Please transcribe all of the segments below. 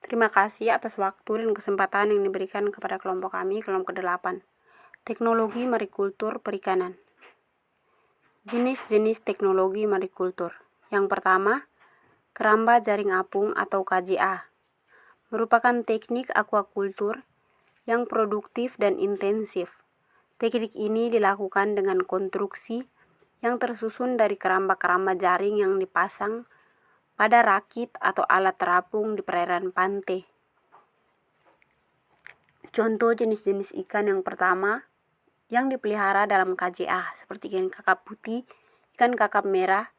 Terima kasih atas waktu dan kesempatan yang diberikan kepada kelompok kami, kelompok ke-8. Teknologi marikultur perikanan. Jenis-jenis teknologi marikultur. Yang pertama, keramba jaring apung atau KJA. Merupakan teknik aquakultur yang produktif dan intensif. Teknik ini dilakukan dengan konstruksi yang tersusun dari keramba-keramba jaring yang dipasang pada rakit atau alat terapung di perairan pantai. Contoh jenis-jenis ikan yang pertama yang dipelihara dalam KJA seperti ikan kakap putih, ikan kakap merah,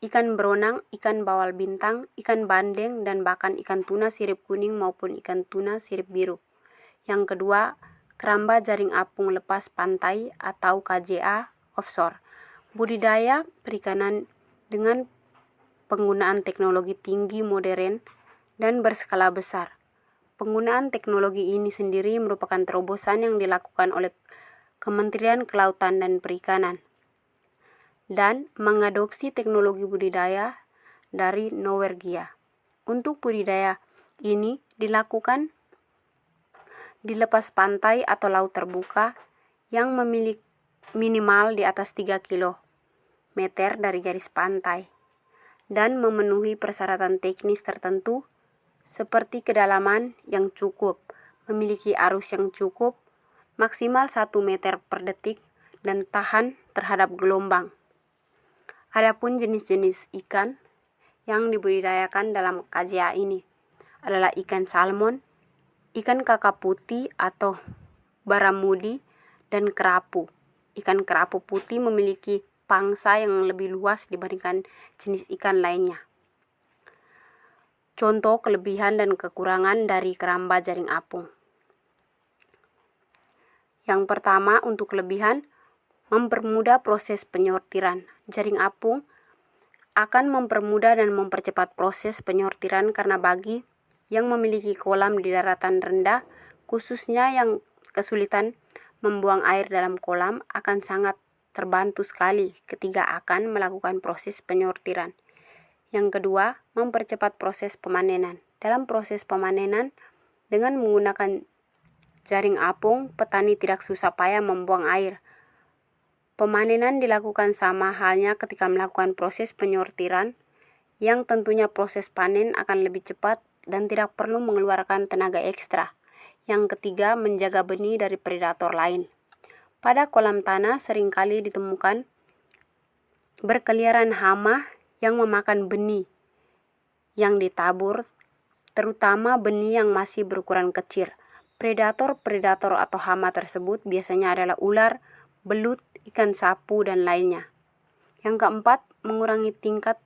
ikan beronang, ikan bawal bintang, ikan bandeng, dan bahkan ikan tuna sirip kuning maupun ikan tuna sirip biru. Yang kedua, keramba jaring apung lepas pantai atau KJA offshore. Budidaya perikanan dengan penggunaan teknologi tinggi modern dan berskala besar. Penggunaan teknologi ini sendiri merupakan terobosan yang dilakukan oleh Kementerian Kelautan dan Perikanan dan mengadopsi teknologi budidaya dari Norwegia. Untuk budidaya ini dilakukan di lepas pantai atau laut terbuka yang memiliki minimal di atas 3 km dari garis pantai dan memenuhi persyaratan teknis tertentu seperti kedalaman yang cukup, memiliki arus yang cukup, maksimal 1 meter per detik, dan tahan terhadap gelombang. Adapun jenis-jenis ikan yang dibudidayakan dalam KJA ini adalah ikan salmon, ikan kakap putih atau baramudi, dan kerapu. Ikan kerapu putih memiliki pangsa yang lebih luas dibandingkan jenis ikan lainnya. Contoh kelebihan dan kekurangan dari keramba jaring apung. Yang pertama, untuk kelebihan, mempermudah proses penyortiran. Jaring apung akan mempermudah dan mempercepat proses penyortiran karena bagi yang memiliki kolam di daratan rendah, khususnya yang kesulitan membuang air dalam kolam, akan sangat terbantu sekali ketika akan melakukan proses penyortiran. Yang kedua, mempercepat proses pemanenan. Dalam proses pemanenan, dengan menggunakan jaring apung, petani tidak susah payah membuang air. Pemanenan dilakukan sama halnya ketika melakukan proses penyortiran, yang tentunya proses panen akan lebih cepat dan tidak perlu mengeluarkan tenaga ekstra. Yang ketiga, menjaga benih dari predator lain. Pada kolam tanah seringkali ditemukan berkeliaran hama yang memakan benih yang ditabur, terutama benih yang masih berukuran kecil. Predator-predator atau hama tersebut biasanya adalah ular, belut, ikan sapu, dan lainnya. Yang keempat, mengurangi tingkat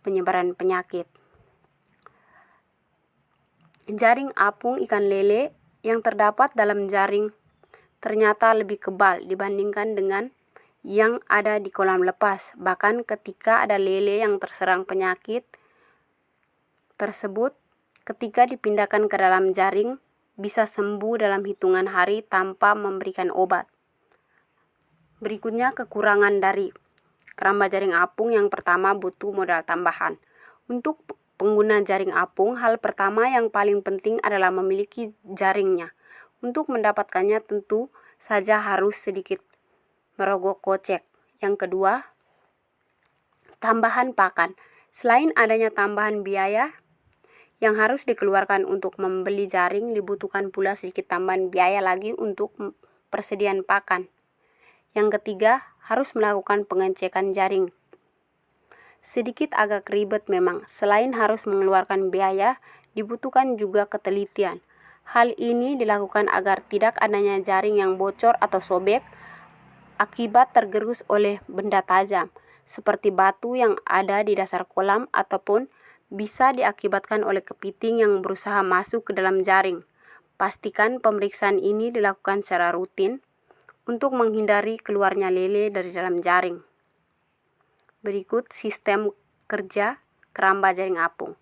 penyebaran penyakit. Jaring apung ikan lele yang terdapat dalam jaring ternyata lebih kebal dibandingkan dengan yang ada di kolam lepas. Bahkan ketika ada lele yang terserang penyakit tersebut, ketika dipindahkan ke dalam jaring, bisa sembuh dalam hitungan hari tanpa memberikan obat. Berikutnya, kekurangan dari keramba jaring apung. Yang pertama, butuh modal tambahan. Untuk pengguna jaring apung, hal pertama yang paling penting adalah memiliki jaringnya. Untuk mendapatkannya tentu saja harus sedikit merogoh kocek. Yang kedua, tambahan pakan. Selain adanya tambahan biaya yang harus dikeluarkan untuk membeli jaring, dibutuhkan pula sedikit tambahan biaya lagi untuk persediaan pakan. Yang ketiga, harus melakukan pengecekan jaring. Sedikit agak ribet memang. Selain harus mengeluarkan biaya, dibutuhkan juga ketelitian. Hal ini dilakukan agar tidak adanya jaring yang bocor atau sobek akibat tergerus oleh benda tajam, seperti batu yang ada di dasar kolam ataupun bisa diakibatkan oleh kepiting yang berusaha masuk ke dalam jaring. Pastikan pemeriksaan ini dilakukan secara rutin untuk menghindari keluarnya lele dari dalam jaring. Berikut sistem kerja keramba jaring apung.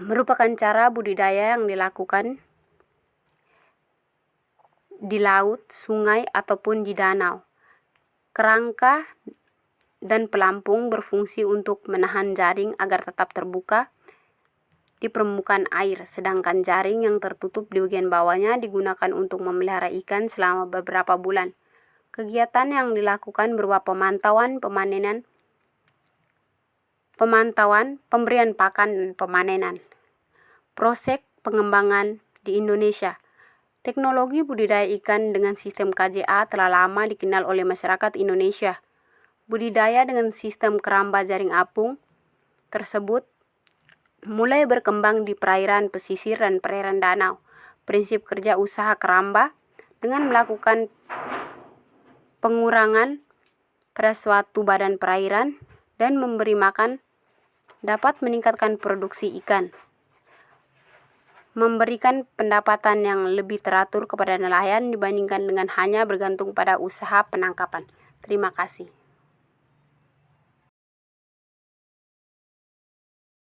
Merupakan cara budidaya yang dilakukan di laut, sungai, ataupun di danau. Kerangka dan pelampung berfungsi untuk menahan jaring agar tetap terbuka di permukaan air, sedangkan jaring yang tertutup di bagian bawahnya digunakan untuk memelihara ikan selama beberapa bulan. Kegiatan yang dilakukan berupa pemantauan, pemberian pakan, dan pemanenan. Proses pengembangan di Indonesia. Teknologi budidaya ikan dengan sistem KJA telah lama dikenal oleh masyarakat Indonesia. Budidaya dengan sistem keramba jaring apung tersebut mulai berkembang di perairan pesisir dan perairan danau. Prinsip kerja usaha keramba dengan melakukan pengurangan pada suatu badan perairan dan memberi makan dapat meningkatkan produksi ikan, memberikan pendapatan yang lebih teratur kepada nelayan dibandingkan dengan hanya bergantung pada usaha penangkapan. Terima kasih.